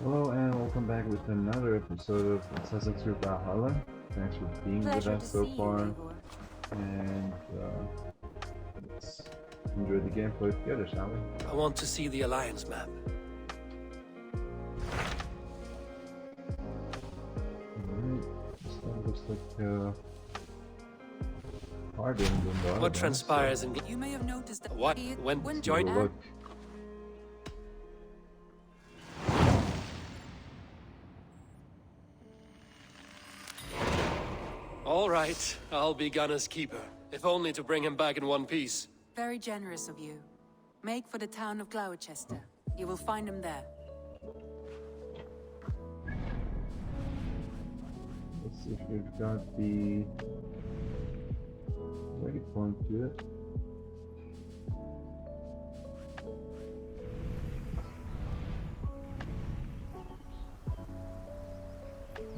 Hello and welcome back with another episode of Assassin's Creed Valhalla. Thanks for being with Pleasure to us so see far, you, Igor. and let's enjoy the gameplay together, shall we? I want to see the Alliance map. Alright, that looks like harder than the other What ones, transpires in... You may have noticed that What? it When- went so have a look. All right, I'll be Gunna's keeper, if only to bring him back in one piece. Very generous of you. Make for the town of Gloucester. You will find him there. Let's see if we've got the waypoint to it.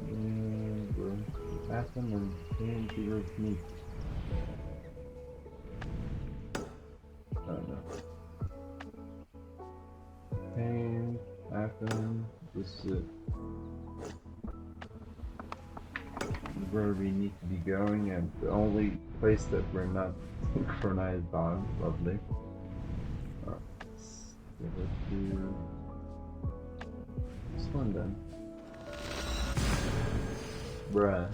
And we're at them and paying to your meat. Oh no. Pain, Athens, this is it. Where we need to be going, and the only place that we're not synchronized on. Lovely. Alright, let's give it to this one then. Bruh.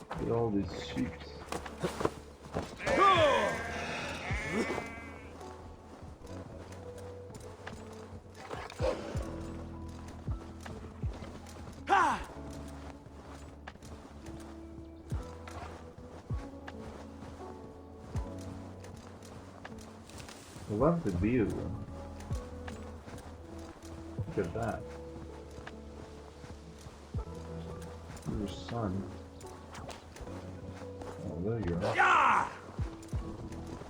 Look at all these sheeps. I love the view. Look at that. Your sun. Oh, there you are.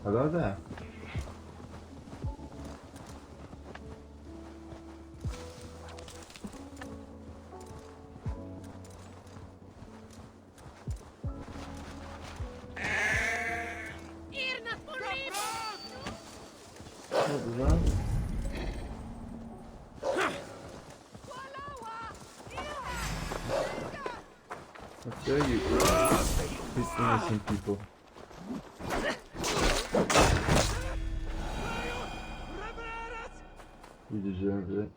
Hello there. What was that? How dare you? These innocent people. You deserve it.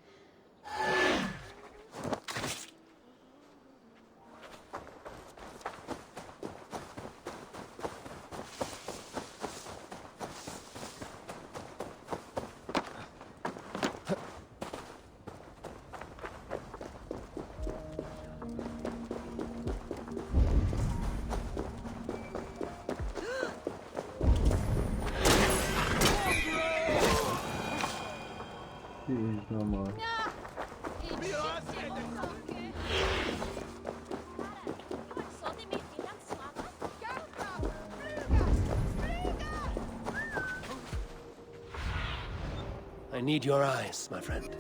Please, no more. I need your eyes, my friend.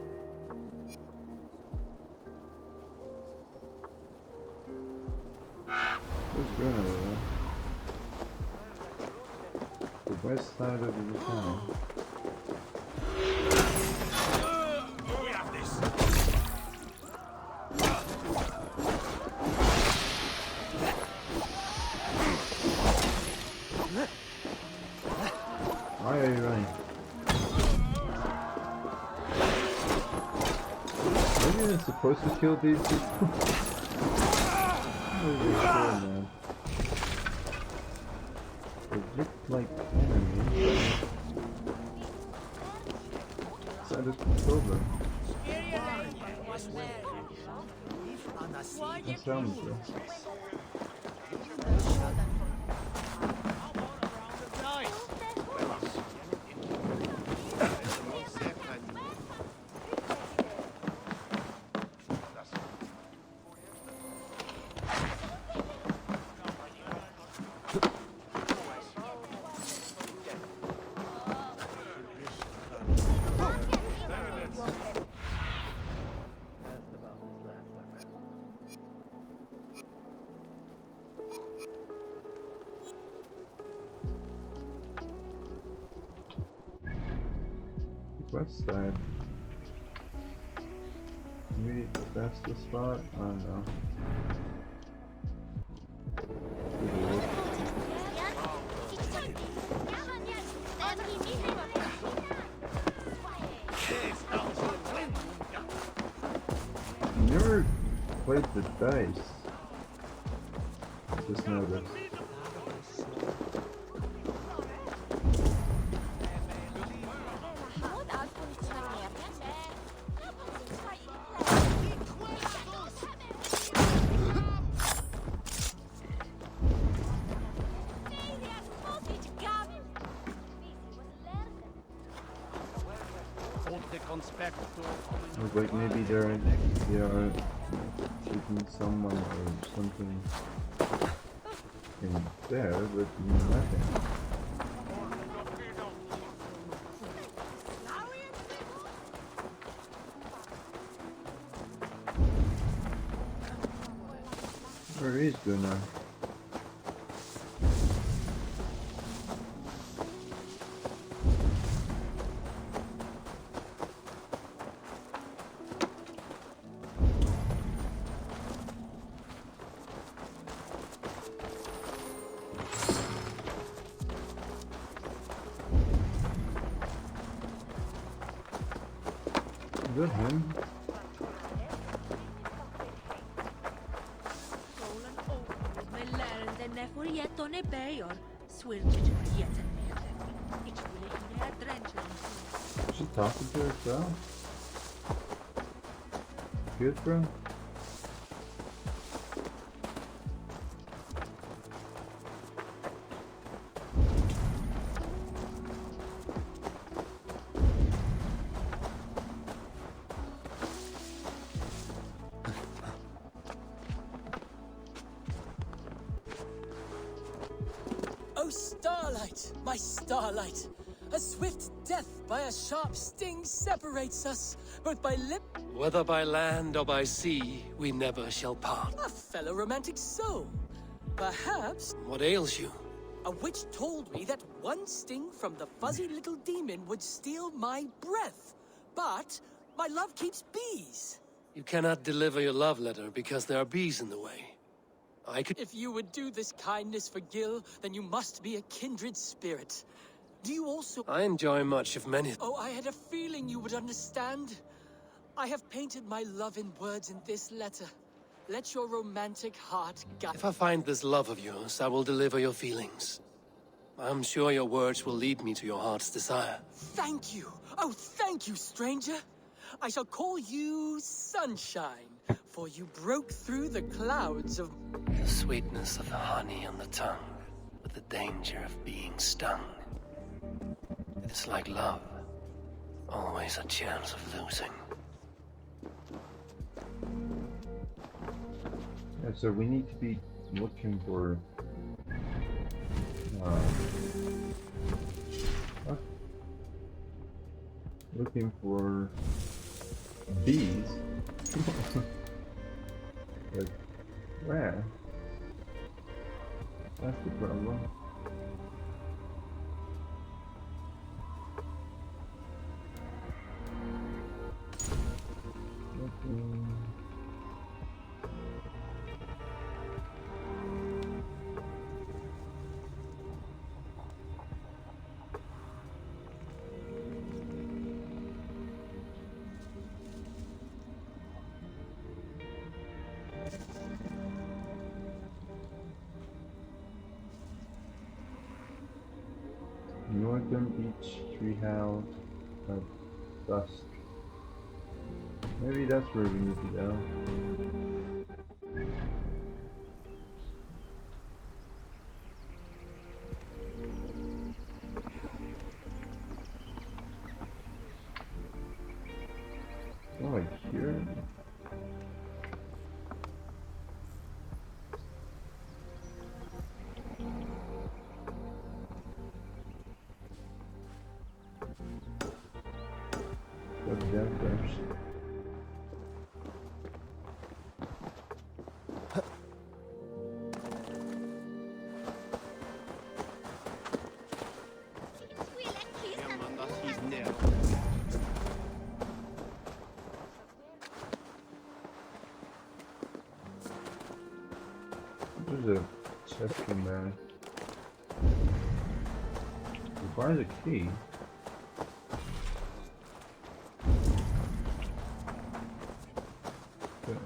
Where's Bruno? The west side of the town. Why are you running? Are you even supposed to kill these people? What are you doing, man? They look like enemies. So I just killed them. What's wrong with you? west side. Maybe that's the spot? I don't know. Never played the dice. Just noticed. I was like, maybe they are shooting someone or something in there, but nothing. Where is Gunnar? Is that him? Is she talking to herself? Good, bro? Oh, starlight, my starlight! A swift death by a sharp sting separates us, both by lip... Whether by land or by sea, we never shall part. A fellow romantic soul. Perhaps... What ails you? A witch told me that one sting from the fuzzy little demon would steal my breath. But my love keeps bees. You cannot deliver your love letter because there are bees in the way. I could... If you would do this kindness for Gil, then you must be a kindred spirit. Do you also... I enjoy much of many... Oh, I had a feeling you would understand. I have painted my love in words in this letter. Let your romantic heart guide... If I find this love of yours, I will deliver your feelings. I'm sure your words will lead me to your heart's desire. Thank you! Oh, thank you, stranger! I shall call you Sunshine, for you broke through the clouds of... The sweetness of the honey on the tongue, with the danger of being stung. It's like love. Always a chance of losing. Yeah, so we need to be looking for... what? Looking for... bees? Like, where? That's the problem. Northern Beach Treehouse at dusk. Maybe that's where we need to go. Oh, like here? Go down first. That's too bad. Requires a key. Okay.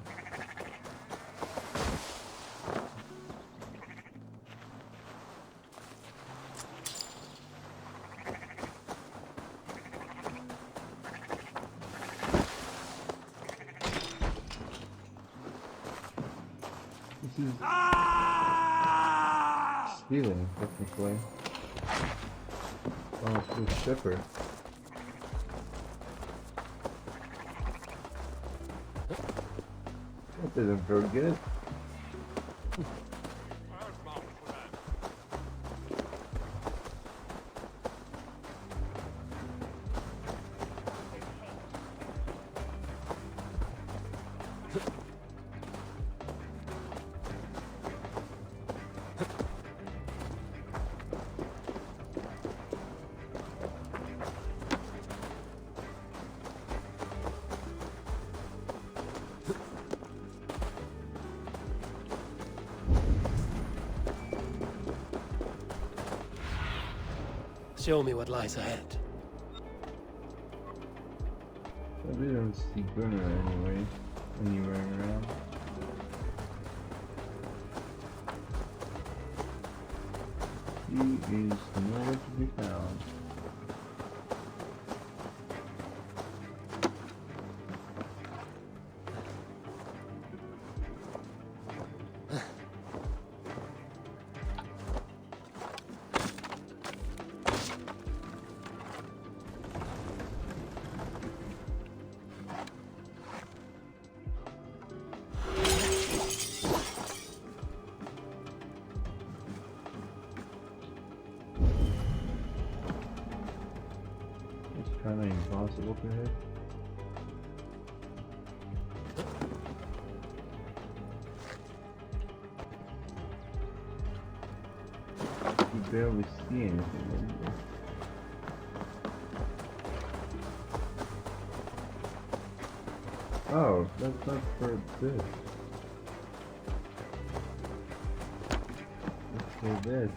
This is stealing, technically. Oh, it's the shipper. That doesn't feel good. Show me what lies ahead. I really don't see Gunnar anyway, anywhere around. He is nowhere to be found. Kind of impossible to hit. You barely see anything anymore. Oh, that's not for this. It's for this.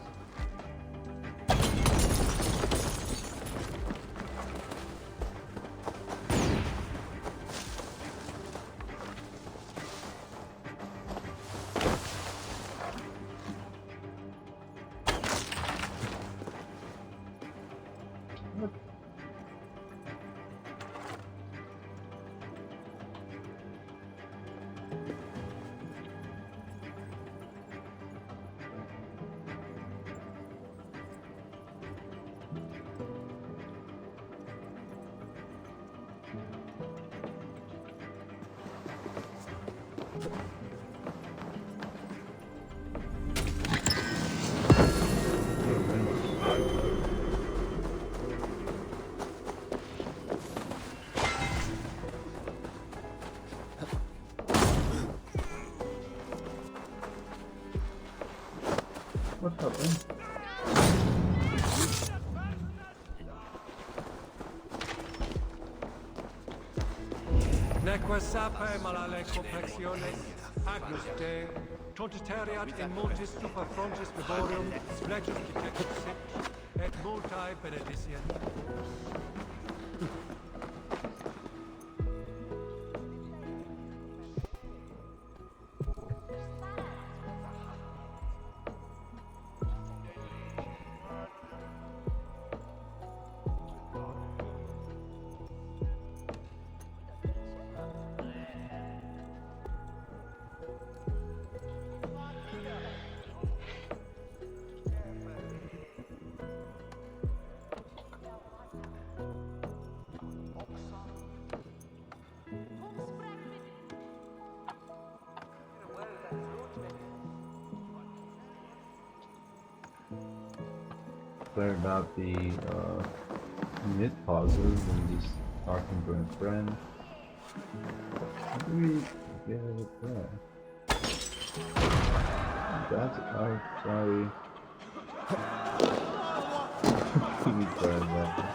What's up, man? Neque sape malale complexiones, agnus Dei, totiteriat in multis super frontis vivorium, splectus detectus sic, et multae benedicient. Sorry about the mid pauses and just talking to a friend. How do we get it there? That's oh sorry. Sorry about that.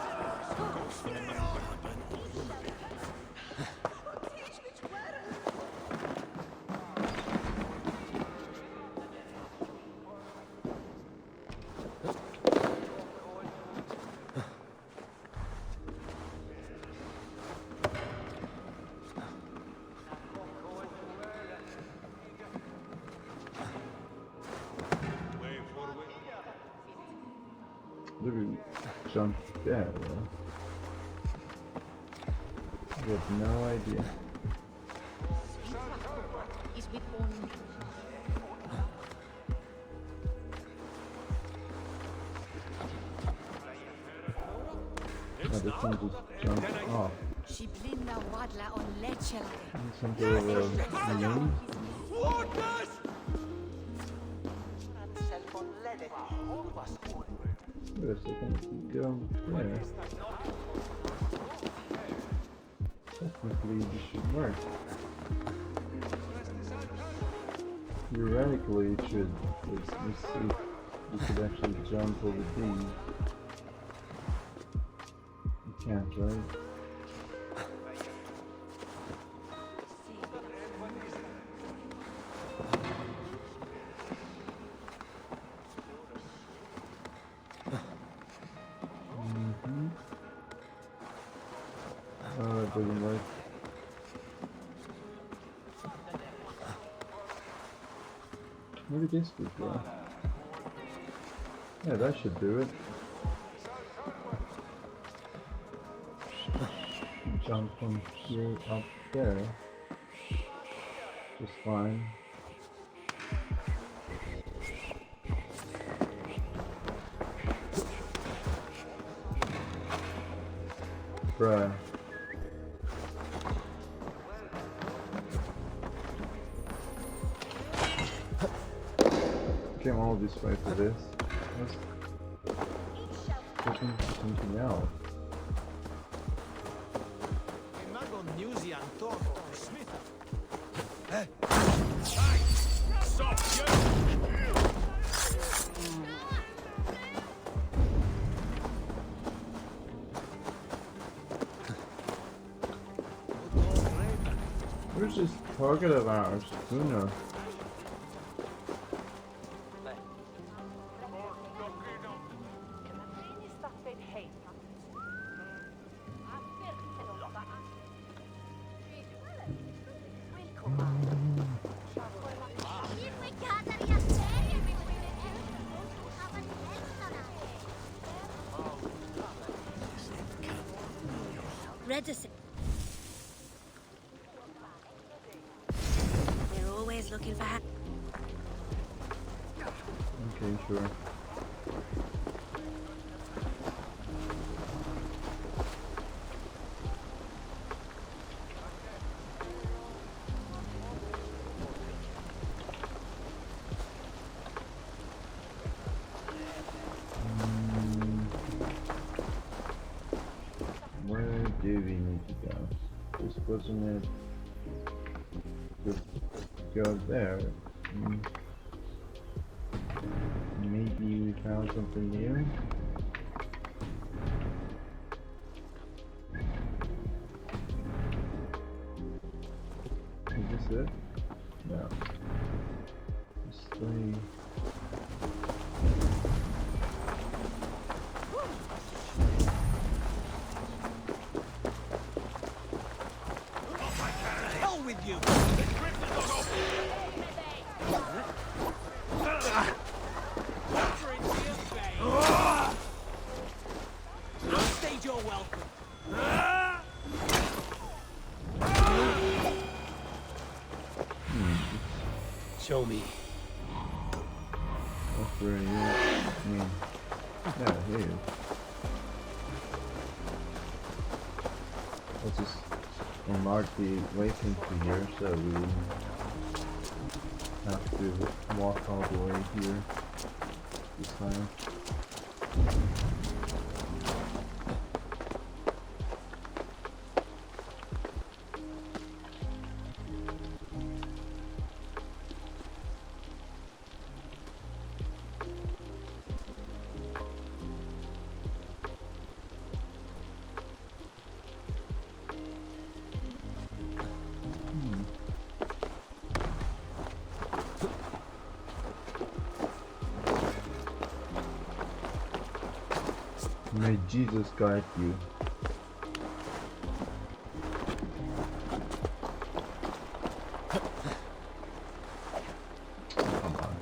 jump there, though? I have no idea. I just want to jump off. Some sort of a maze? Wait a second, if we go there, technically this should work. Theoretically it should. Let's see if we could actually jump over these. You can't, right? Oh, it doesn't work. Where did this go? Yeah, that should do it. Jump from here up there. Just fine. Bruh. Came all this way for this. Let's looking for something else. Where's this target of ours? Who knows? They're always looking for Okay, sure. Where do we need to go? This wasn't it. Just go there. Maybe we found something new. Is this it? No. Stay. Hell with you! Stage your welcome. Show me. That's where he is. Yeah, he is. Let's just unlock the waypoint here so we have to walk all the way here this time. May Jesus guide you. Come on.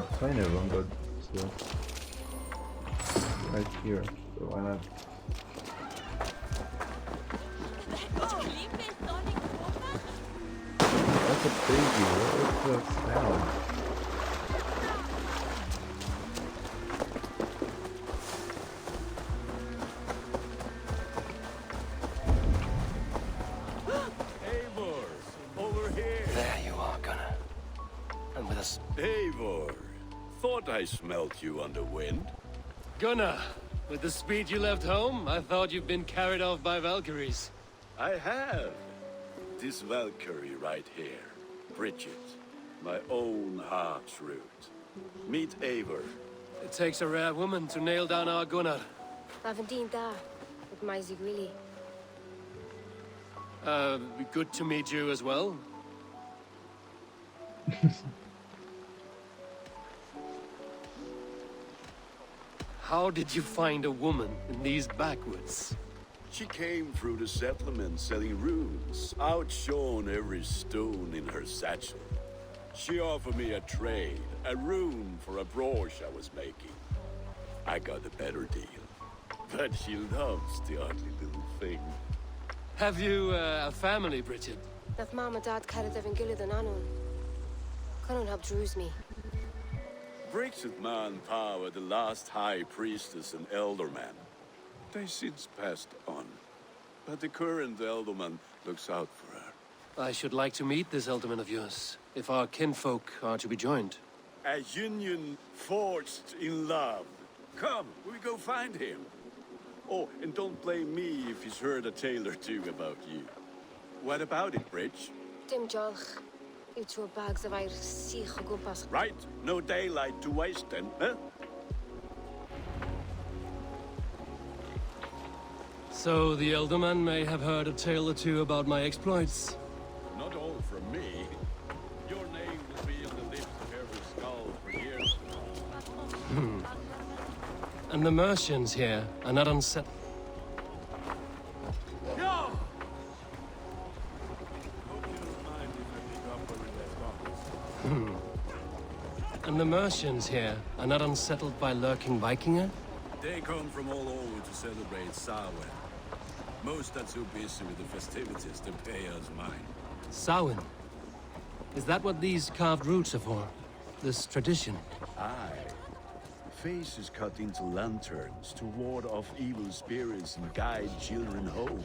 got plenty of them, but still. Right here, so why not? That's a baby. What's the sound? Eivor, over here. There you are, Gunnar. And with us. Eivor, thought I smelt you on the wind. Gunnar, with the speed you left home, I thought you'd been carried off by Valkyries. I have. This Valkyrie right here, Bridget, my own heart's root. Meet Eivor. It takes a rare woman to nail down our Gunnar. Lavendine da, with my Zigrili. Good to meet you as well. How did you find a woman in these backwoods? She came through the settlement selling runes, outshone every stone in her satchel. She offered me a trade, a rune for a brooch I was making. I got a better deal, but she loves the ugly little thing. Have you a family, Bridget? That mom and dad carried them in Gilad and Anon. Couldn't help druise me. Bridget Man Power, the last high priestess and elderman. They since passed on, but the current elderman looks out for her. I should like to meet this alderman of yours, if our kinfolk are to be joined. A union forged in love. Come, we go find him. Oh, and don't blame me if he's heard a tale or two about you. What about it, Bridge? Dim Jolch. You two bags of ice, see Gumpas. Right, no daylight to waste then, huh? So the Elderman may have heard a tale or two about my exploits. Not all from me. Your name will be on the lips of every skull for years. And the Mercians here are not unset. No! Hope you don't mind if I pick up where we left off. And the Mercians here are not unsettled by lurking Vikinger? They come from all over to celebrate Samhain. Most are too busy with the festivities to pay us mind. Samhain? Is that what these carved roots are for? This tradition? Aye. Faces cut into lanterns to ward off evil spirits and guide children home.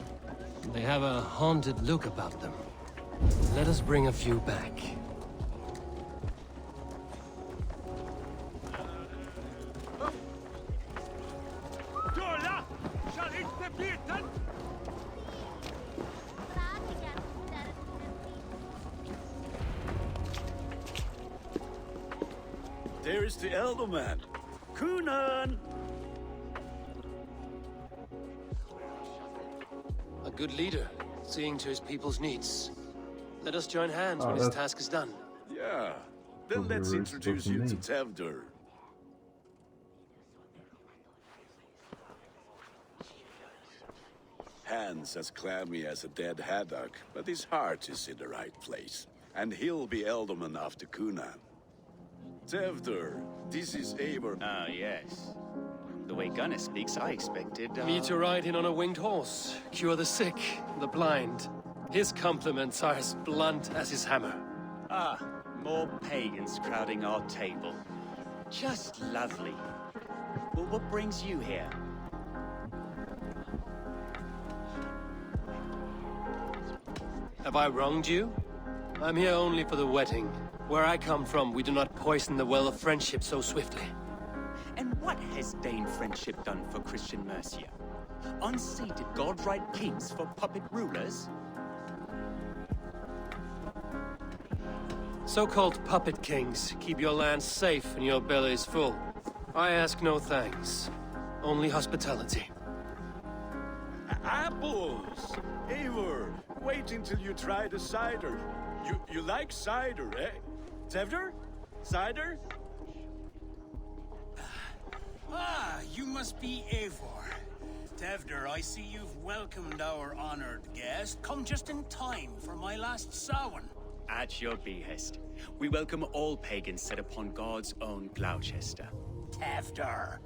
They have a haunted look about them. Let us bring a few back. There is the Elderman. Kunan! A good leader, seeing to his people's needs. Let us join hands when his task is done. Yeah. Then Those let's are introduce supposed you to to me. Tevdur. Hands as clammy as a dead haddock, but his heart is in the right place. And he'll be Elderman after Kunan. Tevdur, this is Eivor. Ah, yes. The way Gunnar speaks, I expected, Me to ride in on a winged horse, cure the sick, the blind. His compliments are as blunt as his hammer. Ah, more pagans crowding our table. Just lovely. Well, what brings you here? Have I wronged you? I'm here only for the wedding. Where I come from, we do not poison the well of friendship so swiftly. And what has Dane friendship done for Christian Mercia? Unseated godright kings for puppet rulers? So-called puppet kings keep your lands safe and your bellies full. I ask no thanks, only hospitality. Apples! Eivor, wait until you try the cider. You like cider, eh? Tevdur? Cider? Ah, you must be Eivor. Tevdur, I see you've welcomed our honored guest. Come just in time for my last Samhain. At your behest. We welcome all pagans set upon God's own Gloucester. Tevder,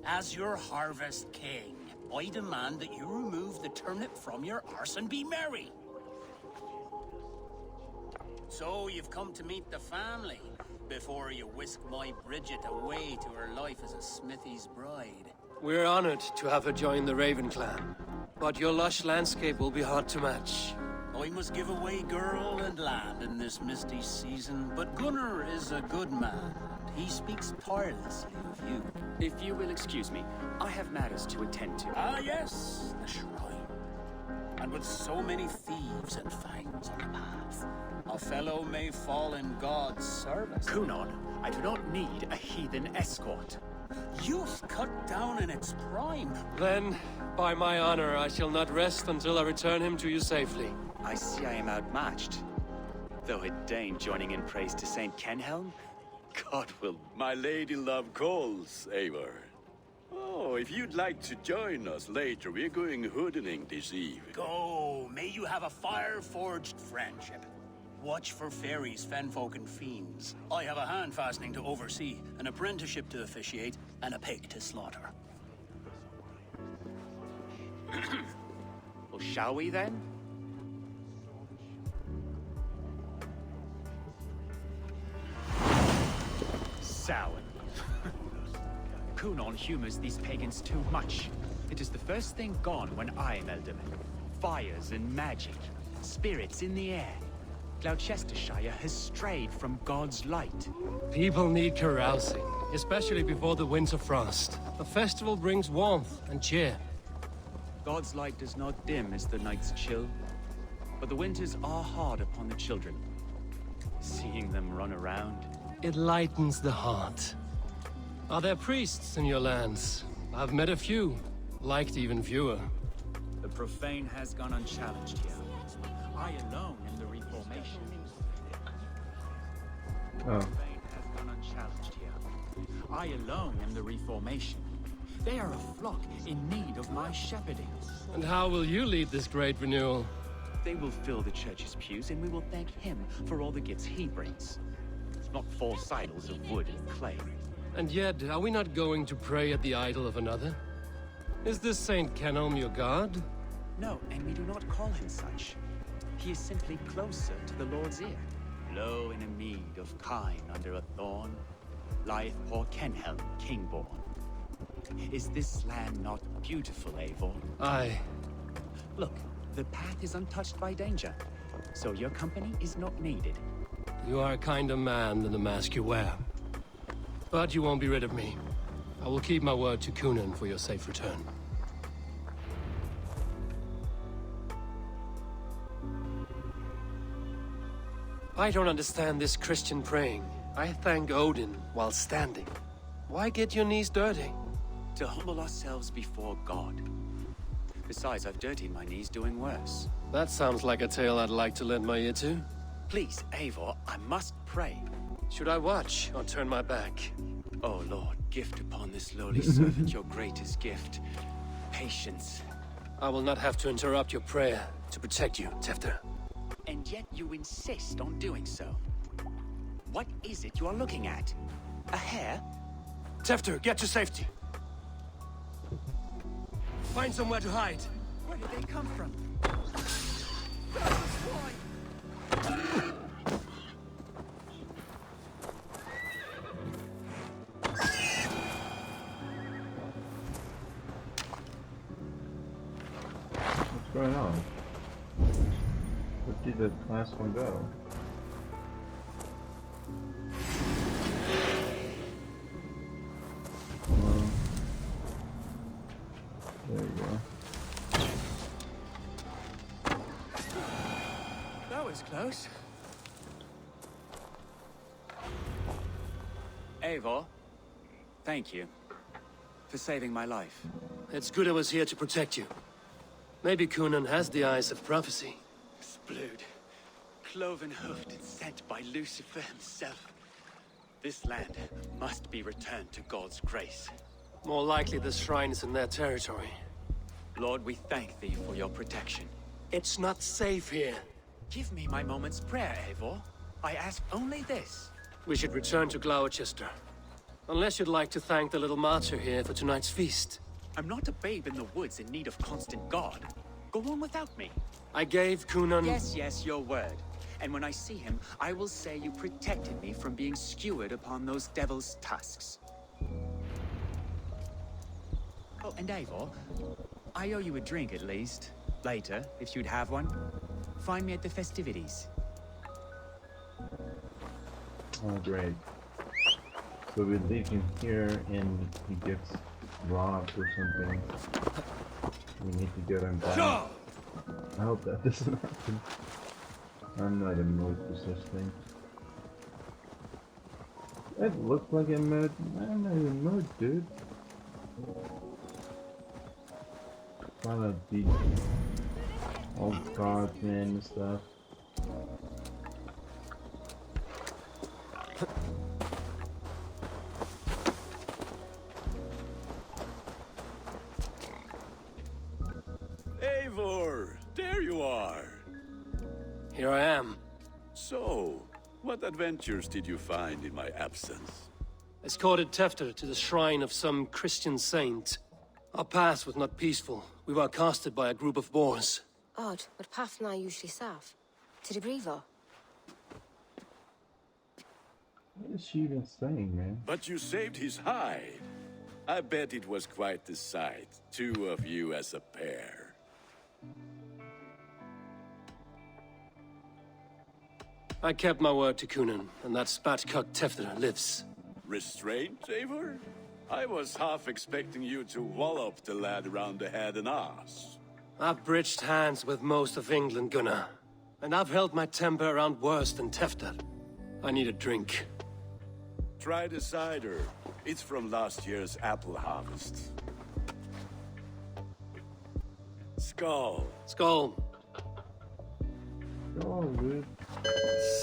as your harvest king, I demand that you remove the turnip from your arse and be merry. So you've come to meet the family before you whisk my Bridget away to her life as a smithy's bride. We're honored to have her join the Raven clan, but your lush landscape will be hard to match. I must give away girl and land in this misty season, but Gunnar is a good man, and he speaks tirelessly of you. If you will excuse me, I have matters to attend to. Ah yes, the shrine. And with so many thieves and fangs on the path, a fellow may fall in God's service. Kunon, I do not need a heathen escort. Youth cut down in its prime. Then, by my honor, I shall not rest until I return him to you safely. I see I am outmatched. Though a Dane joining in praise to Saint Kenhelm? God will... My lady love calls, Eivor. Oh, if you'd like to join us later, we're going hoodening this evening. Go, may you have a fire-forged friendship. Watch for fairies, fenfolk, and fiends. I have a hand fastening to oversee, an apprenticeship to officiate, and a pig to slaughter. Well, shall we then? Sour. Kunon humors these pagans too much. It is the first thing gone when I am Elderman. Fires and magic, spirits in the air. Gloucestershire has strayed from God's light. People need carousing, especially before the winter frost. A festival brings warmth and cheer. God's light does not dim as the nights chill, but the winters are hard upon the children. Seeing them run around... It lightens the heart. Are there priests in your lands? I've met a few, liked even fewer. The profane has gone unchallenged here. I alone am the Reformation. The profane has gone unchallenged here. I alone am the Reformation. They are a flock in need of my shepherding. And how will you lead this great renewal? They will fill the church's pews, and we will thank him for all the gifts he brings. Not false idols of wood and clay. And yet, are we not going to pray at the idol of another? Is this Saint Kenelm your god? No, and we do not call him such. He is simply closer to the Lord's ear. Low in a mead of kine under a thorn, lieth poor Kenhelm, kingborn. Is this land not beautiful, Eivor? Aye. Look, the path is untouched by danger, so your company is not needed. You are a kinder man than the mask you wear. But you won't be rid of me. I will keep my word to Kunan for your safe return. I don't understand this Christian praying. I thank Odin while standing. Why get your knees dirty? To humble ourselves before God. Besides, I've dirtied my knees doing worse. That sounds like a tale I'd like to lend my ear to. Please, Eivor, I must pray. Should I watch or turn my back? Oh Lord, gift upon this lowly servant your greatest gift. Patience. I will not have to interrupt your prayer to protect you, Tefter. And yet you insist on doing so. What is it you are looking at? A hare? Tefter, get to safety. Find somewhere to hide. Where did they come from? What's going on? Where did the last one go? There you go. That was close. Eivor, thank you for saving my life. It's good I was here to protect you. Maybe Kunan has the eyes of prophecy. Splood, cloven-hoofed and sent by Lucifer himself. This land must be returned to God's grace. More likely the shrine is in their territory. Lord, we thank thee for your protection. It's not safe here. Give me my moment's prayer, Eivor. I ask only this. We should return to Gloucester. Unless you'd like to thank the little martyr here for tonight's feast. I'm not a babe in the woods in need of constant guard. Go on without me. I gave Cunan... Yes, your word. And when I see him, I will say you protected me from being skewered upon those devil's tusks. Oh, and Eivor, I owe you a drink at least. Later, if you'd have one. Find me at the festivities. Oh, great. So we leave him here and he gets robbed or something. We need to get him back. I hope that doesn't happen. I'm not in mood for such things. It looked like a mood. I'm not in mood, dude. Trying to beat all gods and stuff. Eivor, there you are. Here I am. So, what adventures did you find in my absence? Escorted Tefter to the shrine of some Christian saint. Our path was not peaceful. We were accosted by a group of boars. Odd, but path na usually safe. To the Brevo. What is she even saying, man? But you saved his hide. I bet it was quite the sight, two of you as a pair. I kept my word to Cunan, and that spatcock Tefter lives. Restraint, Eivor? I was half expecting you to wallop the lad around the head and ass. I've bridged hands with most of England, Gunnar. And I've held my temper around worse than Tefter. I need a drink. Try the cider. It's from last year's apple harvest. Skull. Skull. Oh, dude.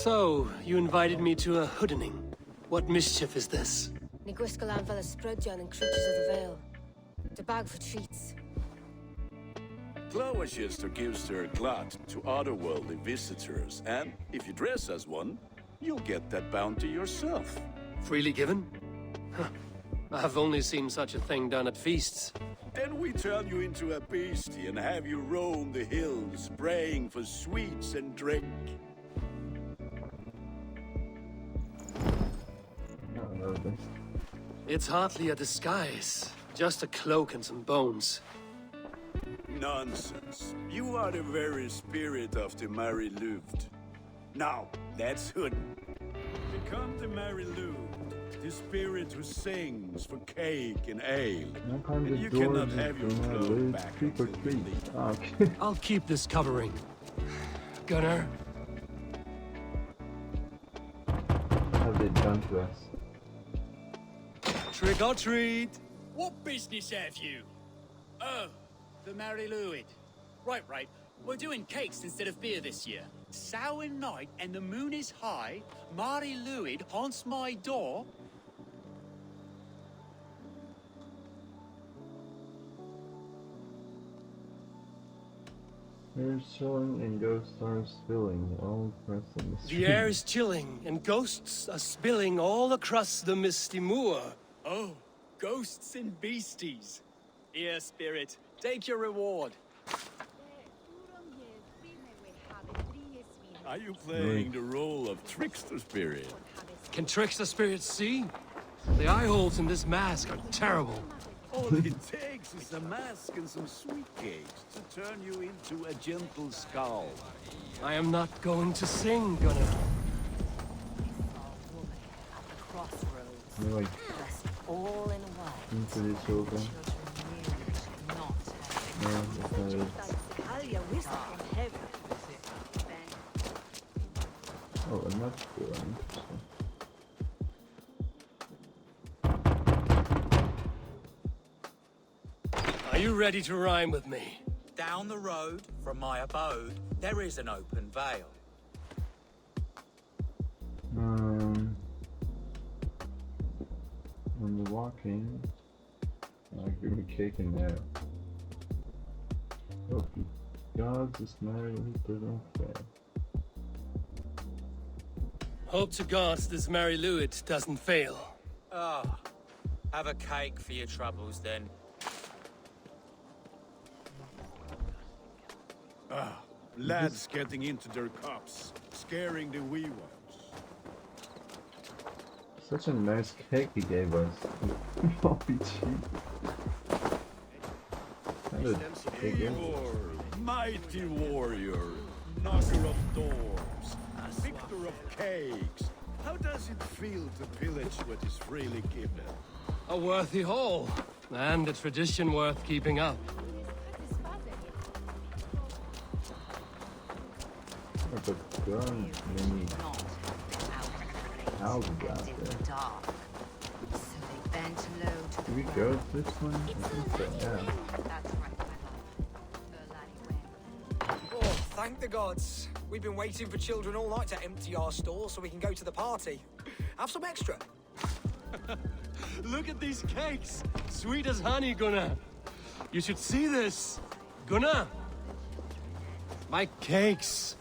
So, you invited me to a hoodening. What mischief is this? Ni gwisgolan fel y sbrydon and creatures of the Vale. The bag for treats. Gloucester gives their glut to otherworldly visitors, and if you dress as one, you'll get that bounty yourself. Freely given? Huh. I've only seen such a thing done at feasts. Then we turn you into a beastie and have you roam the hills, praying for sweets and drink. It's hardly a disguise. Just a cloak and some bones. Nonsense. You are the very spirit of the Mary Louved. Now, that's hood. Become the Mary Louved, the spirit who sings for cake and ale. And you cannot have your clothes back until you leave. Okay. I'll keep this covering. Gunnar? What have they done to us? Trick or treat! What business have you? Oh, the Mary Louid. Right. We're doing cakes instead of beer this year. Samhain night and the moon is high. Mari Luid haunts my door. Air's chilling and ghosts are spilling all across the street. The air is chilling, and ghosts are spilling all across the misty moor. Oh, ghosts and beasties. Here, spirit, take your reward. Are you playing the role of trickster spirit? Can trickster spirits see? The eye holes in this mask are terrible. All it takes is a mask and some sweet cakes to turn you into a gentle skull. I am not going to sing, Gunnar. They're like All in one. into the children. No, that's not it. Oh, and that's cool. Interesting. Are you ready to rhyme with me? Down the road from my abode, there is an open vale. When we're walking, I give me cake in there. Oh, gods, this matter, he doesn't fail. Hope to God this Mary Lewis doesn't fail. Ah, have a cake for your troubles then. Lads getting into their cups, scaring the wee ones. Such a nice cake he gave us. RPG. Kind of big in. Eivor, mighty warrior, knocker of doors, victor of cakes. How does it feel to pillage what is freely given? A worthy haul, and a tradition worth keeping up. There's a gun many houses out there. Do we go to this one? I think so, yeah. Oh, thank the gods. We've been waiting for children all night to empty our store so we can go to the party. Have some extra. Look at these cakes! Sweet as honey, Gunnar! You should see this! Gunnar! My cakes!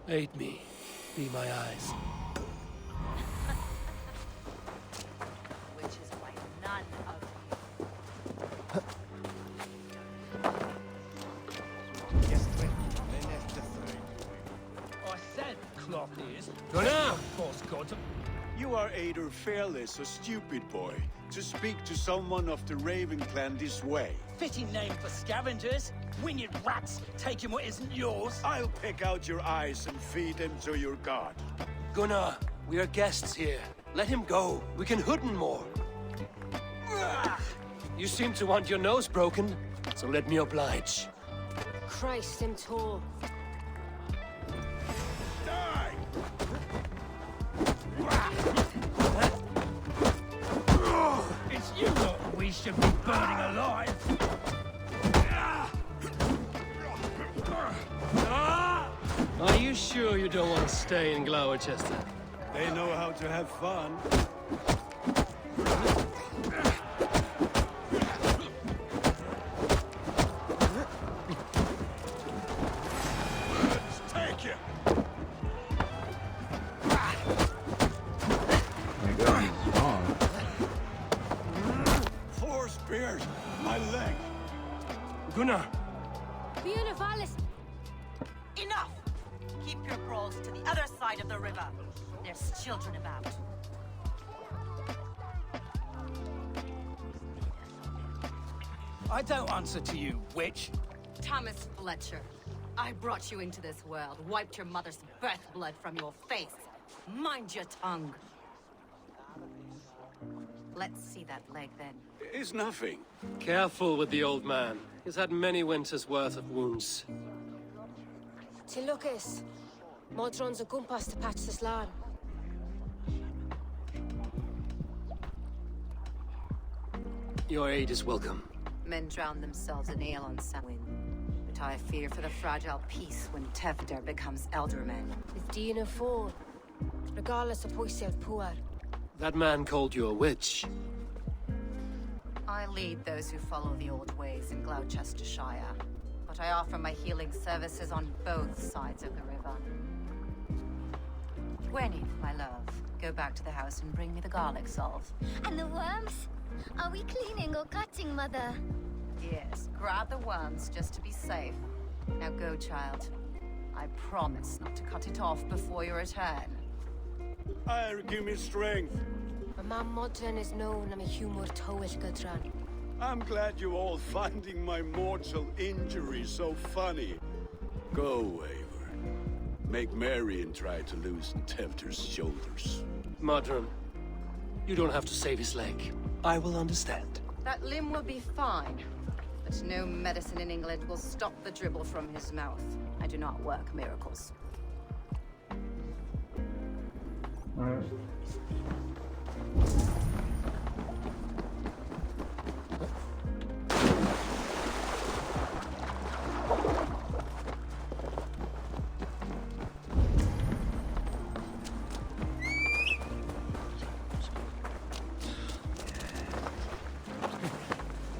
Aid me. Be my eyes. Which is why none of I said cloth is. Gunnar! Of course, God. You are either fearless or stupid, boy, to speak to someone of the Raven clan this way. Fitting name for scavengers. Winged rats taking what isn't yours. I'll pick out your eyes and feed them to your god. Gunnar, we are guests here. Let him go. We can hood him more. You seem to want your nose broken, so let me oblige. Christ, him tall. Die! It's you lot we should be burning alive. Are you sure you don't want to stay in Gloucester? They know how to have fun. Let's take you. My god, he's strong. 4 spears, my leg. Gunnar! Fiona Vallis. enough! Keep your brawls to the other side of the river. There's children about. I don't answer to you, witch. Thomas Fletcher, I brought you into this world, wiped your mother's birth blood from your face. Mind your tongue. Let's see that leg then. It's nothing. Careful with the old man. He's had many winters' worth of wounds. Till Lucas. Modron's a gumpas to patch this land. Your aid is welcome. Men drown themselves in ale on Samhain. But I fear for the fragile peace when Tevder becomes elderman. With Dina Fall. Regardless of Poisel Puar. That man called you a witch. I lead those who follow the old ways in Gloucestershire. But I offer my healing services on both sides of the river. Gwenny, my love, go back to the house and bring me the garlic salve. And the worms? Are we cleaning or cutting, Mother? Yes, grab the worms just to be safe. Now go, child. I promise not to cut it off before your return. I'll give me strength. My mam Modron is known I'm a humor towel Gudran. I'm glad you all finding my mortal injury so funny. Go, Eivor. Make Marion try to loosen Tevder's shoulders. Modron, you don't have to save his leg. I will understand. That limb will be fine. But no medicine in England will stop the dribble from his mouth. I do not work miracles. Alright.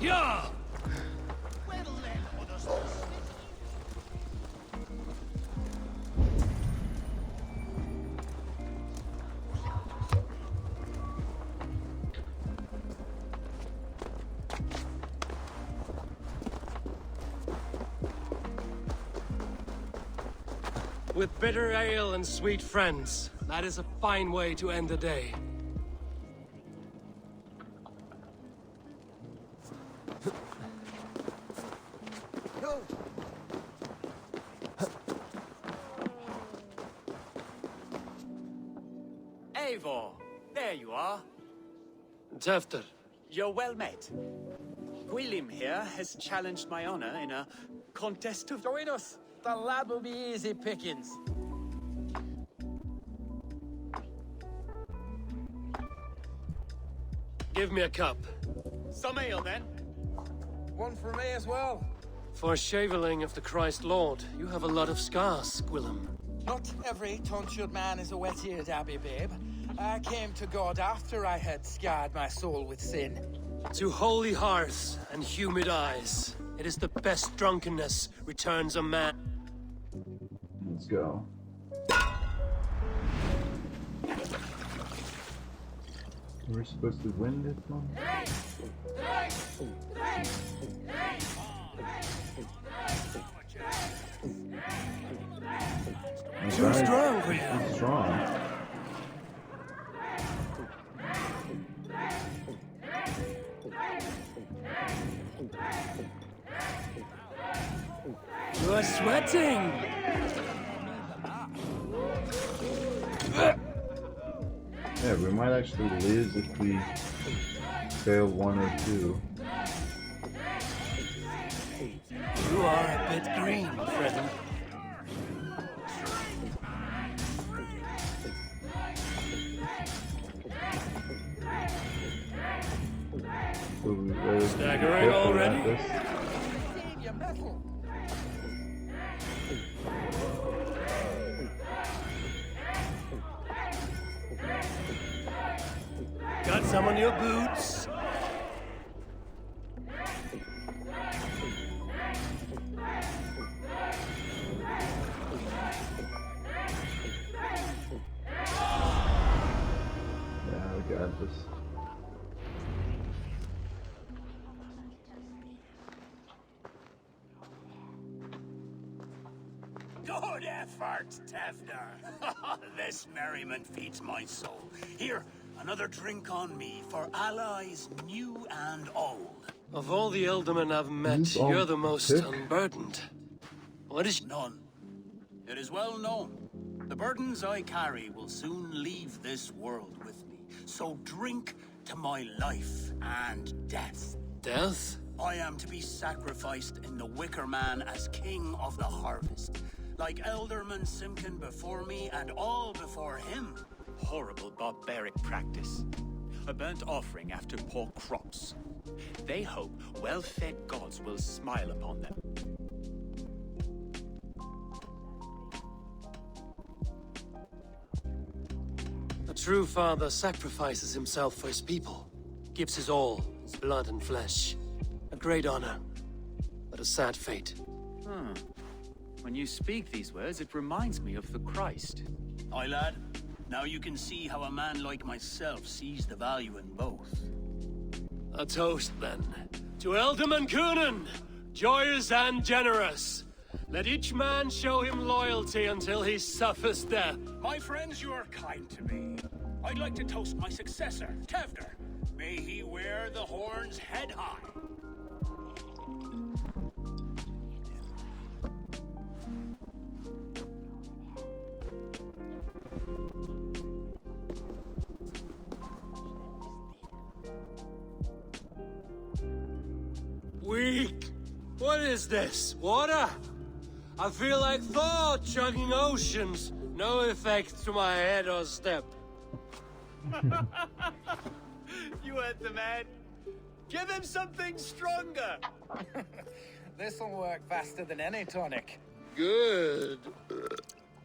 Yeah! With bitter ale and sweet friends, that is a fine way to end the day. Eivor, there you are. Tefter. You're well met. Gwilym here has challenged my honor in a contest of... Join us. The lad will be easy pickings. Give me a cup. Some ale, then. One for me as well. For shaveling of the Christ Lord, you have a lot of scars, Gwilym. Not every tonsured man is a wet-eared Abbey, babe. I came to God after I had scarred my soul with sin. To holy hearths and humid eyes, it is the best drunkenness returns a man. Let's go. We're supposed to win this one? Too strong for you. Too strong. You are sweating! Yeah, we might actually lose if we fail one or two. You are a bit green, friend. So Staggering already? Got some on your boots? Yeah, we got this. Good effort, Tefter. This merriment feeds my soul. Here, another drink on me for allies new and old. Of all the Eldermen I've met, you're the most unburdened. What is... None. It is well known. The burdens I carry will soon leave this world with me. So drink to my life and death. Death? I am to be sacrificed in the Wicker Man as king of the harvest. Like Elderman Simkin before me and all before him. Horrible barbaric practice. A burnt offering after poor crops. They hope well-fed gods will smile upon them. A true father sacrifices himself for his people. Gives his all, his blood and flesh. A great honor, but a sad fate. When you speak these words, it reminds me of the Christ. Aye, lad. Now you can see how a man like myself sees the value in both. A toast, then. To Elderman Coonan, joyous and generous. Let each man show him loyalty until he suffers death. My friends, you are kind to me. I'd like to toast my successor, Tefter. May he wear the horns head high. Weak! What is this? Water? I feel like Thor chugging oceans. No effect to my head or step. You heard the man. Give him something stronger. This'll work faster than any tonic. Good.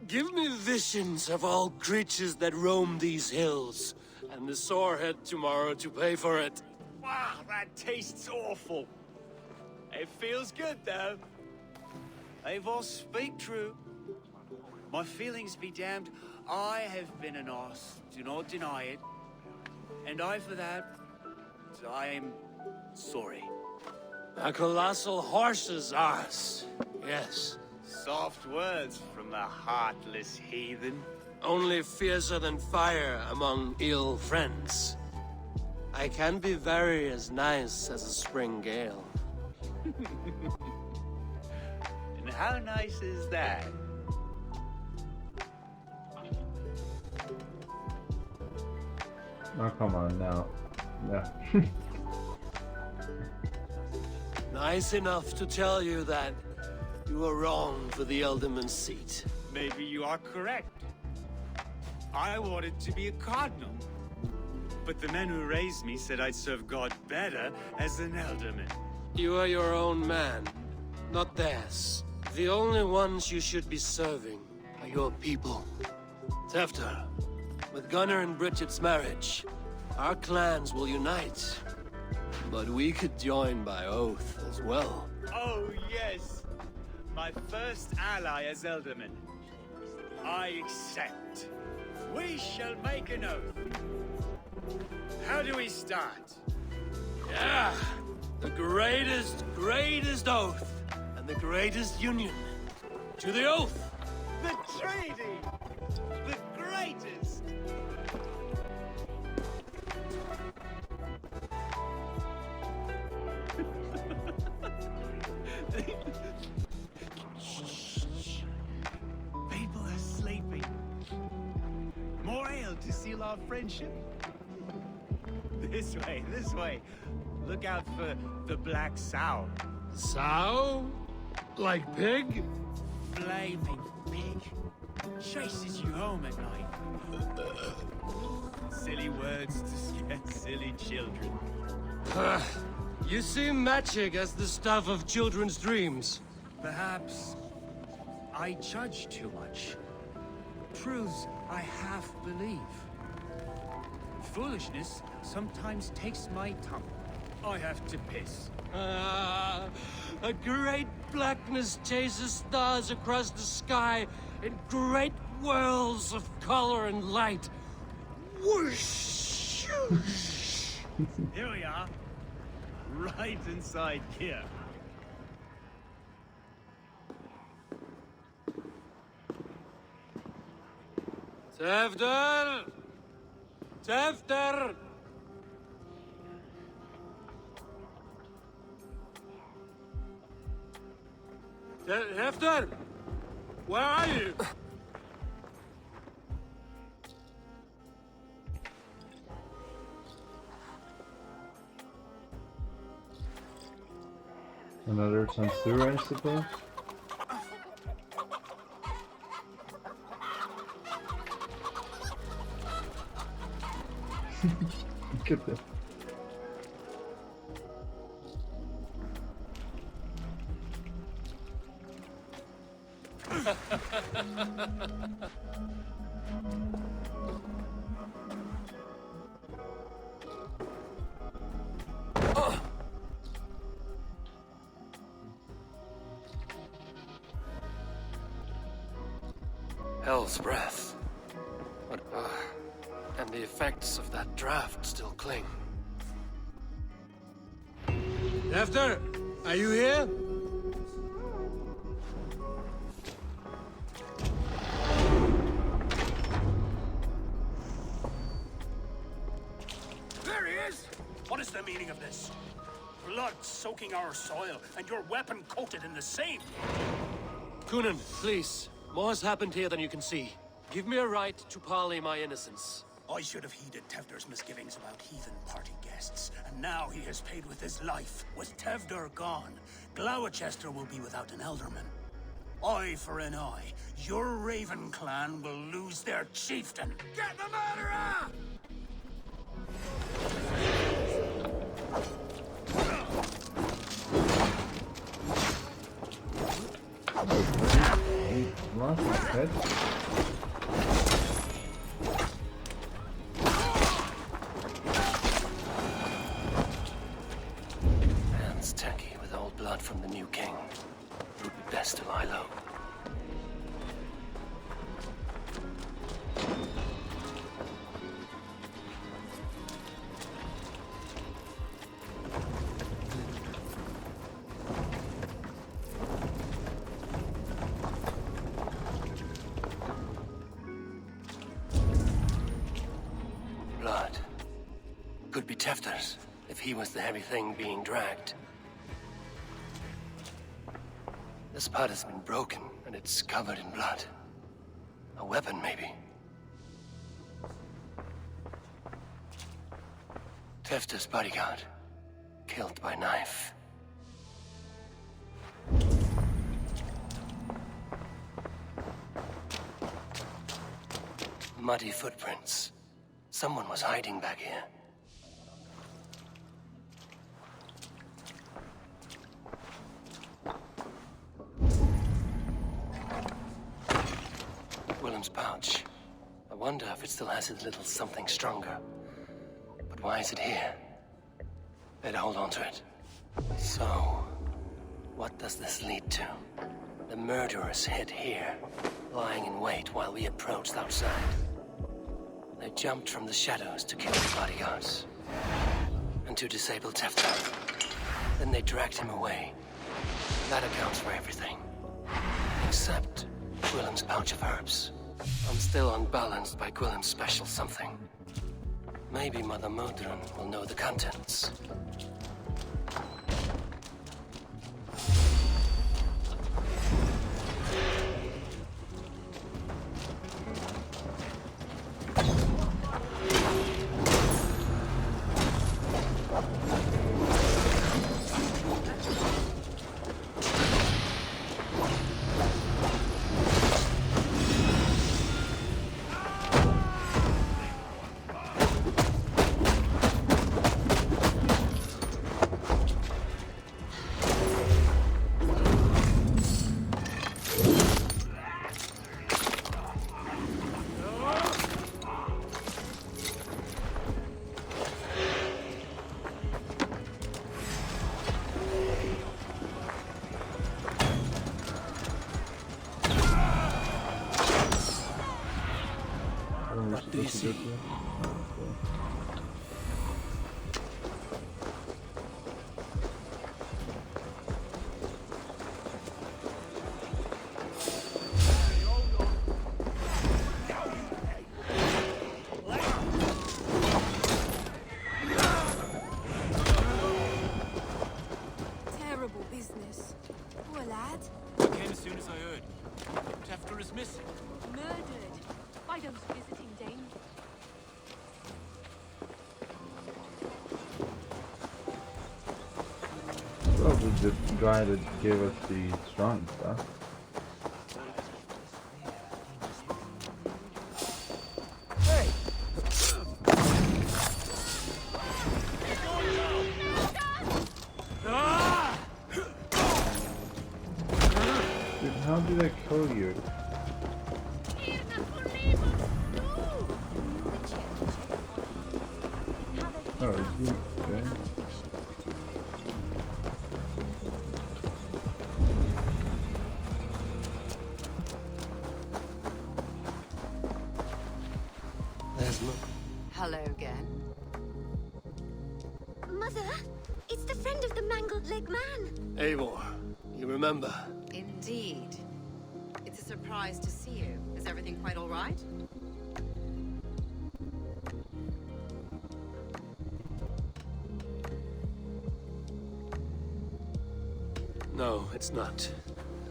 Give me visions of all creatures that roam these hills, and the sorehead tomorrow to pay for it. Wow, that tastes awful. It feels good, though. Eivor, speak true. My feelings be damned. I have been an arse, do not deny it. And I, for that, I am sorry. A colossal horse's arse. Yes. Soft words from a heartless heathen. Only fiercer than fire among ill friends. I can be very as nice as a spring gale. And how nice is that? Oh, come on now. Yeah. Nice enough to tell you that you were wrong for the Elderman's seat. Maybe you are correct. I wanted to be a cardinal. But the men who raised me said I'd serve God better as an alderman. You are your own man, not theirs. The only ones you should be serving are your people. Tefter, with Gunnar and Bridget's marriage, our clans will unite. But we could join by oath as well. Oh, yes. My first ally as alderman. I accept. We shall make an oath. How do we start? Yeah! The greatest oath, and the greatest union. To the oath! The treaty! The greatest! Shh. People are sleeping. More ale to seal our friendship. This way, this way. Look out for the black sow. Sow? Like pig? Flaming pig. Chases you home at night. Silly words to scare silly children. You see magic as the stuff of children's dreams. Perhaps I judge too much. Truths I half believe. Foolishness sometimes takes my tongue. I have to piss. A great blackness chases stars across the sky in great whirls of color and light. Whoosh! Here we are. Right inside here. Tefter! Tefter! Tefter! Where are you? Another censor, I suppose. Look at this. Hell's breath. But, and the effects of that draft still cling. Tefter, are you here? There he is! What is the meaning of this? Blood soaking our soil, and your weapon coated in the same! Kunan, please. More has happened here than you can see. Give me a right to parley my innocence. I should have heeded Tevder's misgivings about heathen party guests, and now he has paid with his life. With Tevder gone, Gloucester will be without an alderman. Eye for an eye. Your Raven clan will lose their chieftain. Get the murderer! Lost his head. Hands tacky with old blood from the new king. It would be best to lie low. could be Tefter's, if he was the heavy thing being dragged. This part has been broken, and it's covered in blood. A weapon, maybe. Tefter's bodyguard, killed by knife. Muddy footprints. Someone was hiding back here. Willem's pouch. I wonder if it still has a little something stronger. But why is it here? Better hold on to it. So, what does this lead to? The murderers hid here, lying in wait while we approached outside. They jumped from the shadows to kill the bodyguards. And to disable Tefter. Then they dragged him away. That accounts for everything. Except Willem's pouch of herbs. I'm still unbalanced by Willem's special something. Maybe Mother Modron will know the contents. What do you see? Terrible business. Poor lad. I came as soon as I heard. Tefter is missing. Murdered by those visiting dames. Probably the guy that gave us the strong stuff. Dude, how did I kill you? Oh, is he okay? There's no... Hello again. Mother, it's the friend of the mangled leg man. Eivor, you remember? Indeed. It's a surprise to see you. Is everything quite all right? No, it's not.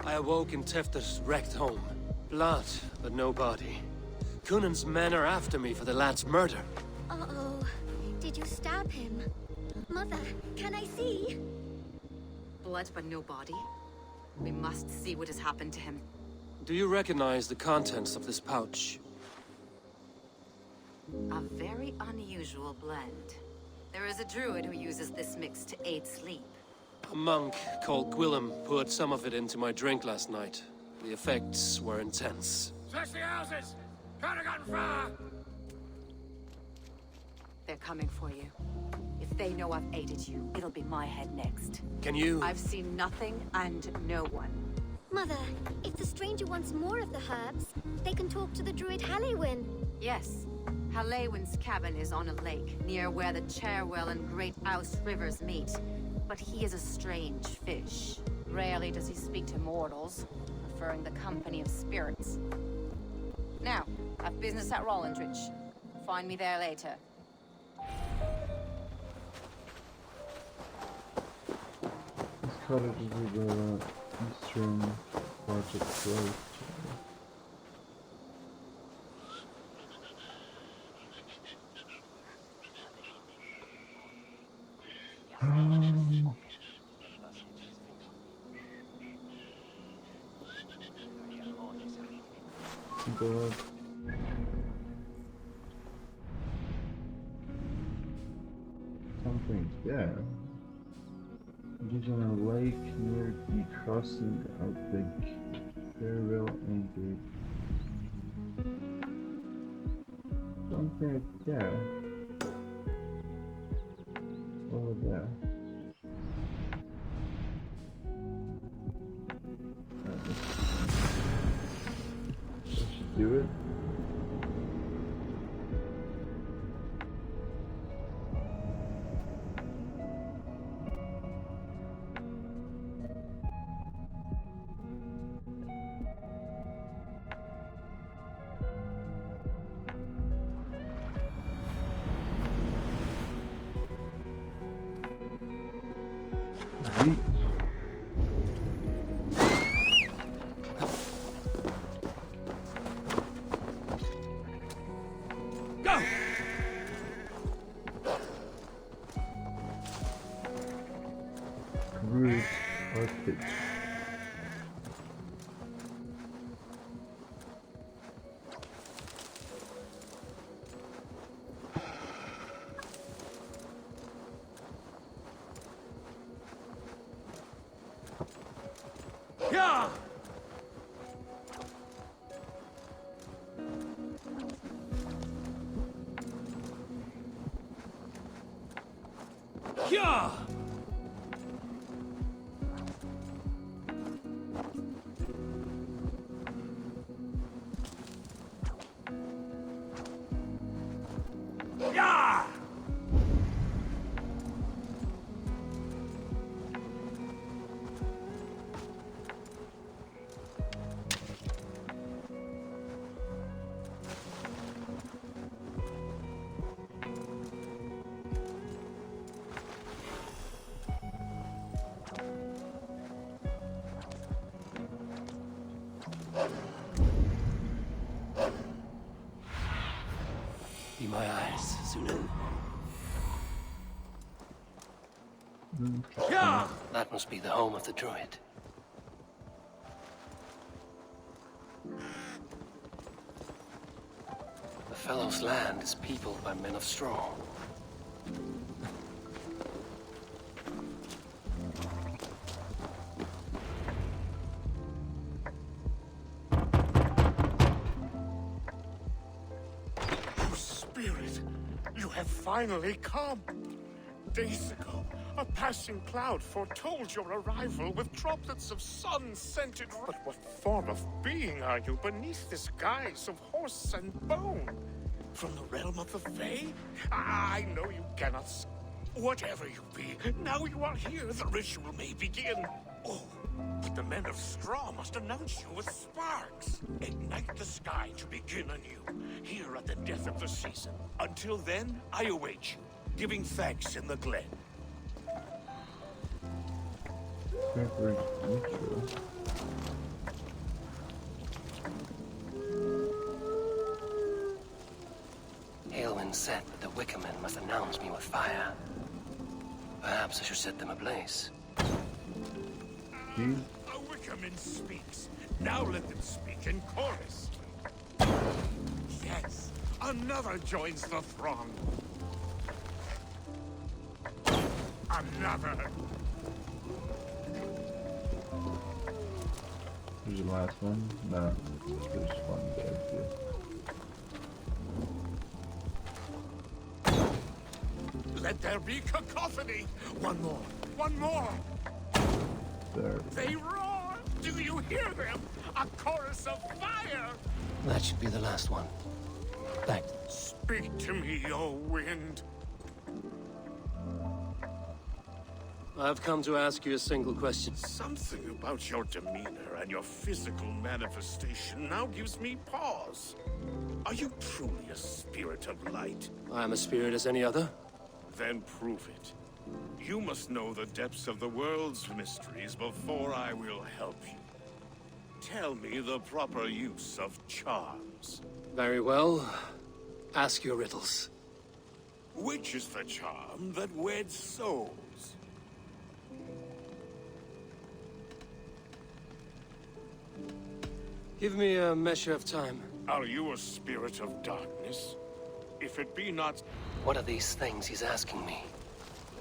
I awoke in Tefter's wrecked home. Blood, but no body. Cunan's men are after me for the lad's murder. Uh-oh. Did you stab him? Mother, can I see? Blood but no body. We must see what has happened to him. Do you recognize the contents of this pouch? A very unusual blend. There is a druid who uses this mix to aid sleep. A monk called Gwillem poured some of it into my drink last night. The effects were intense. Search the houses! Paragon fire! They're coming for you. If they know I've aided you, it'll be my head next. Can you... I've seen nothing and no one. Mother, if the stranger wants more of the herbs, they can talk to the druid Halewyn. Yes. Halewyn's cabin is on a lake, near where the Cherwell and Great Ouse rivers meet. But he is a strange fish. Rarely does he speak to mortals, preferring the company of spirits. Now, I've business at Rollindridge. Find me there later. cottages with the eastern part of Croat. But something there. It is on a lake near the crossing of the Farewell Anchor. Something there. Over there. Let's do it. Go! Root Arctic. Yeah! Yeah! Yeah! Be my eyes, Sunan. Yeah! That must be the home of the druid. The fellow's land is peopled by men of straw. Spirit, you have finally come. Days ago, a passing cloud foretold your arrival with droplets of sun-scented. But what form of being are you beneath this guise of horse and bone? From the realm of the Fae? I know you cannot. Whatever you be, now you are here, the ritual may begin. Oh, but the men of straw must announce you with sparks. Ignite the sky to begin anew, here at the death of the season. Until then, I await you, giving thanks in the glen. Aelwyn said that the Wickermen must announce me with fire. Perhaps I should set them ablaze. A Wickerman speaks. Now let them speak in chorus. Yes, another joins the throng. Another. Who's the last one? No, there's one dead here. Let there be cacophony. One more. One more. There. They roar. Do you hear them? A chorus of fire. That should be the last one. Thanks. Speak to me, O wind. I've come to ask you a single question. Something about your demeanor and your physical manifestation now gives me pause. Are you truly a spirit of light? I am a spirit as any other. Then prove it. You must know the depths of the world's mysteries before I will help you. Tell me the proper use of charms. Very well. Ask your riddles. Which is the charm that weds souls? Give me a measure of time. Are you a spirit of darkness? If it be not... What are these things he's asking me?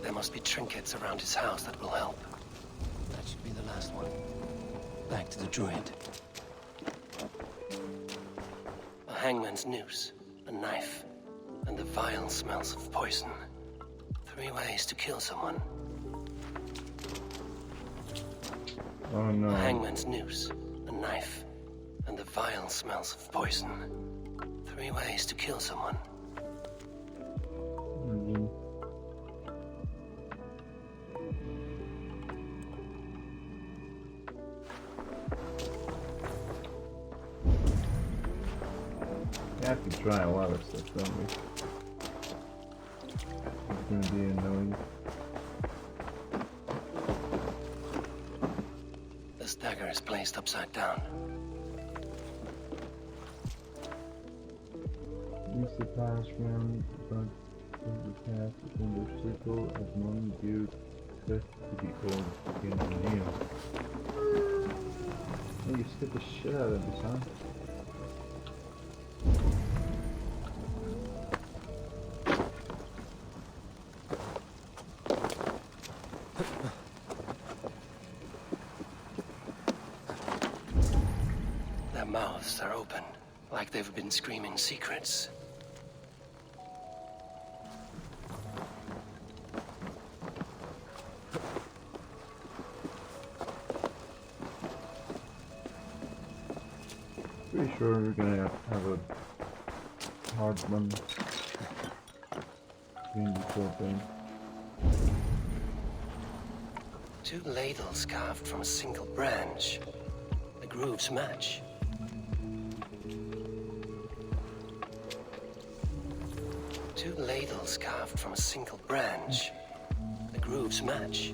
There must be trinkets around his house that will help. That should be the last one. Back to the druid. A hangman's noose, a knife, and the vile smells of poison. 3 ways to kill someone. Oh no. A hangman's noose, a knife, and the vile smells of poison. 3 ways to kill someone. We have to try a lot of stuff, don't we? It's gonna be annoying. This dagger is placed upside down. Use the pass round front of the path within the circle as one view expect to be old in the nail. Oh, you skipped the shit out of this, huh? Their mouths are open, like they've been screaming secrets. Pretty sure we're gonna have a hard one doing this whole thing. 2 ladles carved from a single branch. The grooves match. 2 ladles carved from a single branch. The grooves match.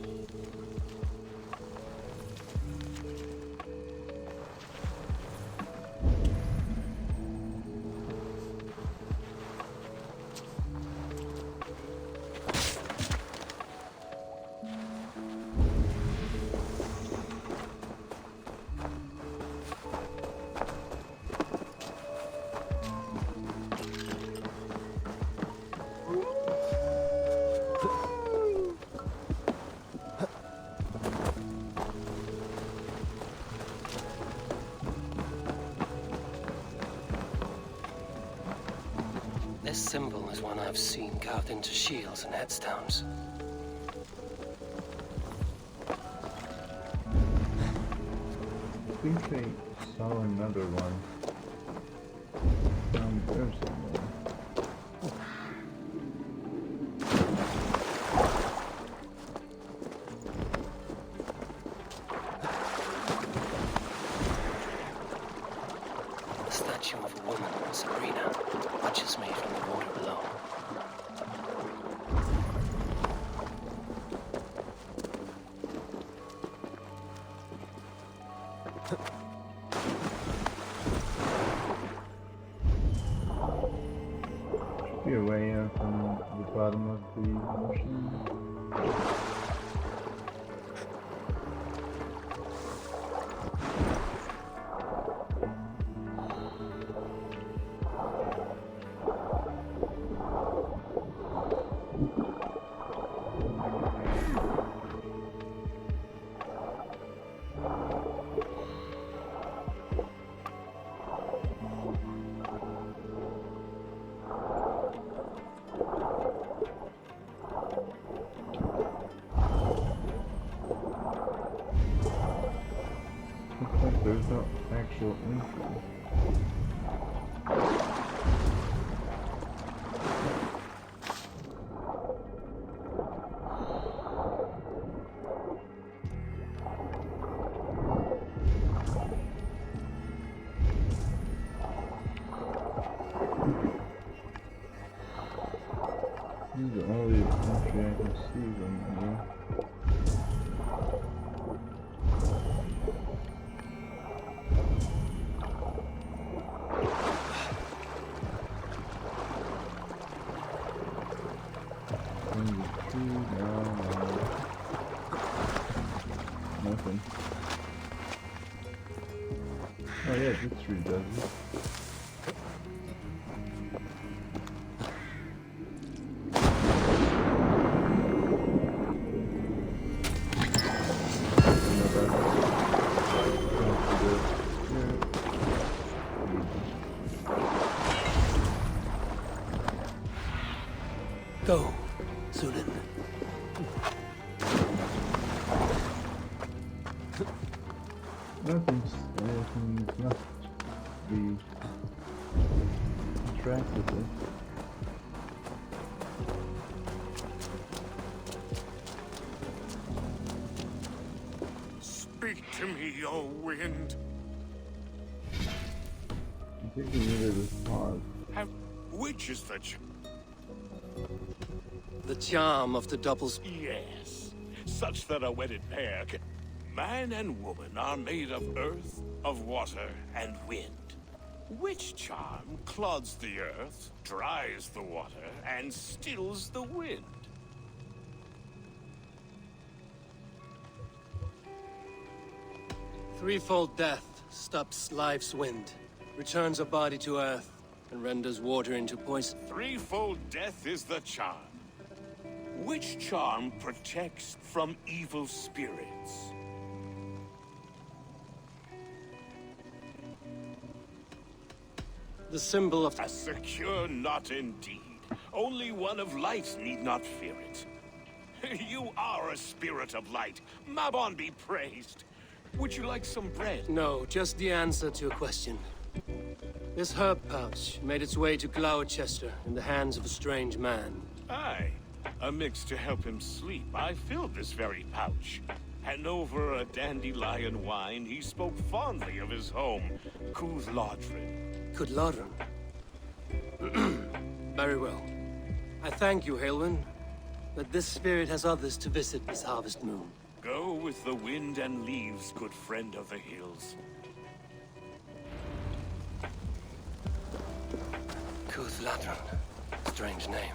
This symbol is one I've seen carved into shields and headstones. I think they saw another one down there somewhere. The statue of a woman, Sabrina, watches me from the water below. Should be a way out from the bottom of the ocean. Looks like there's no actual entrance. This is the only Only actually I can see them, you know? Nothing. Oh yeah, this tree does it. Go, Zulin. Anything's not be attracted to. Speak to me, O wind. I think we needed a pause. Which is the The charm of the doubles. Yes, such that a wedded pair can... Man and woman are made of earth, of water, and wind. Which charm clods the earth, dries the water, and stills the wind? Threefold death stops life's wind, returns a body to earth, and renders water into poison. Threefold death is the charm. Which charm protects from evil spirits? The symbol of... A secure knot indeed. Only one of light need not fear it. You are a spirit of light. Mabon be praised. Would you like some bread? No, just the answer to a question. This herb pouch made its way to Gloucester in the hands of a strange man. Aye. A mix to help him sleep. I filled this very pouch. And over a dandelion wine, he spoke fondly of his home, Cúthládrin. Cúthládrin? Very well. I thank you, Haelwyn, but this spirit has others to visit this harvest moon. Go with the wind and leaves, good friend of the hills. Cúthládrin. Strange name.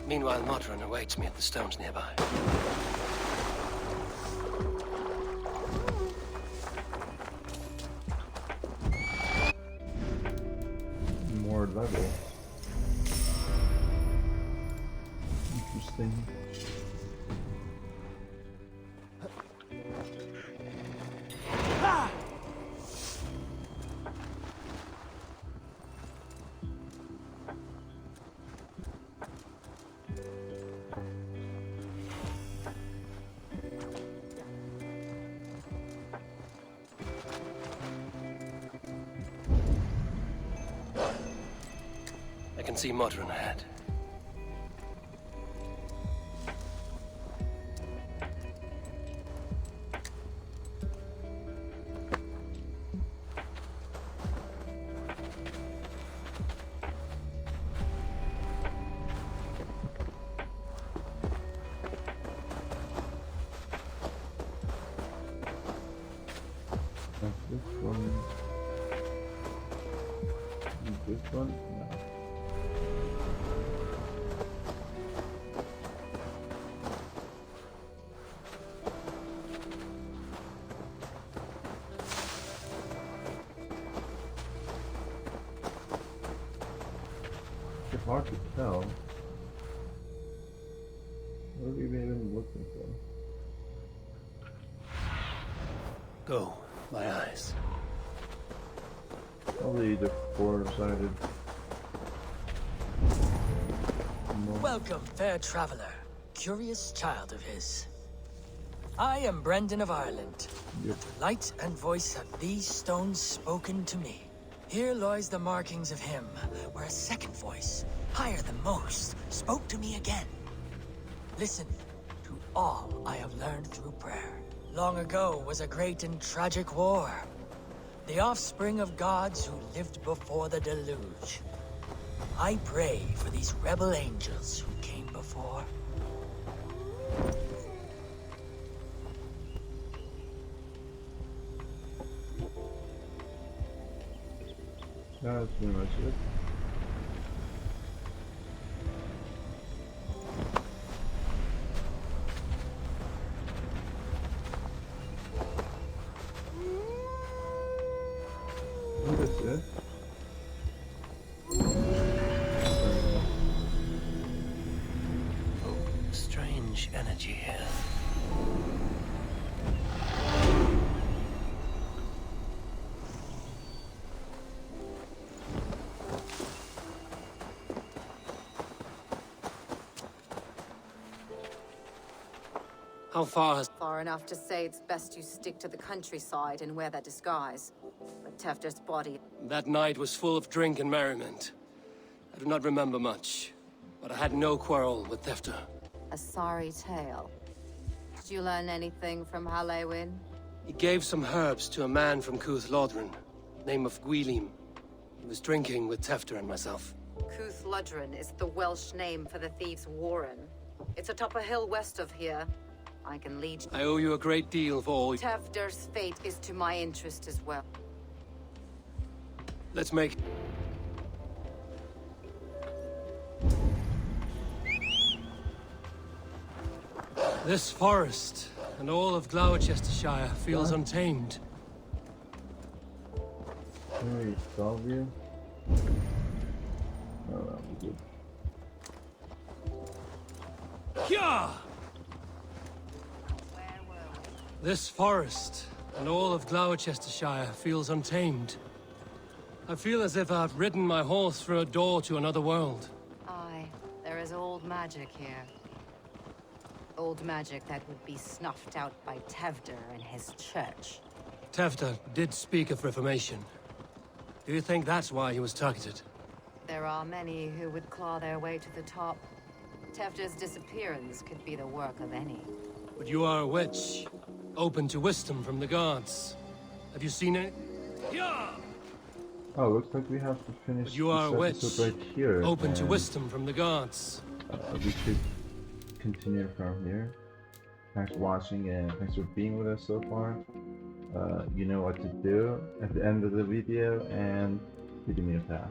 Meanwhile, Modron awaits me at the stones nearby. More level. Interesting. I can see Modron ahead. This one. This one? No. It's hard to tell. What are we even looking for? Go, my eyes. Probably the four-sided. Welcome, fair traveler, curious child of his. I am Brendan of Ireland. Yep. The light and voice have these stones spoken to me. Here lies the markings of him, where a second voice, higher than most, spoke to me again. Listen to all I have learned through prayer. Long ago was a great and tragic war. The offspring of gods who lived before the deluge. I pray for these rebel angels who came before. before. No, that's pretty much it. Oh, that's it. Strange energy here. How far has... Far enough to say it's best you stick to the countryside and wear that disguise. But Tefder's body... That night was full of drink and merriment. I do not remember much, but I had no quarrel with Tefder. A sorry tale. Did you learn anything from Halewin? He gave some herbs to a man from Cuth Lodren, name of Gwylim. He was drinking with Tefder and myself. Cuth Lodren is the Welsh name for the thieves' warren. It's atop a hill west of here. I can lead you. I owe you a great deal for all... Tefder's fate is to my interest as well. Let's make... This forest and all of Gloucestershire feels untamed. Can we solve you? Oh, that'll be good. Hyah! This forest and all of Gloucestershire feels untamed. I feel as if I've ridden my horse through a door to another world. Aye, there is old magic here. Old magic that would be snuffed out by Tefder and his church. Tefder did speak of reformation. Do you think that's why he was targeted? There are many who would claw their way to the top. Tefder's disappearance could be the work of any. But you are a witch, open to wisdom from the gods. Have you seen it? Yeah! Oh, looks like we have to finish But you are a this witch, episode right here. open to and, wisdom from the gods. We should continue from here. Thanks for watching and thanks for being with us so far. You know what to do at the end of the video and leading me a path.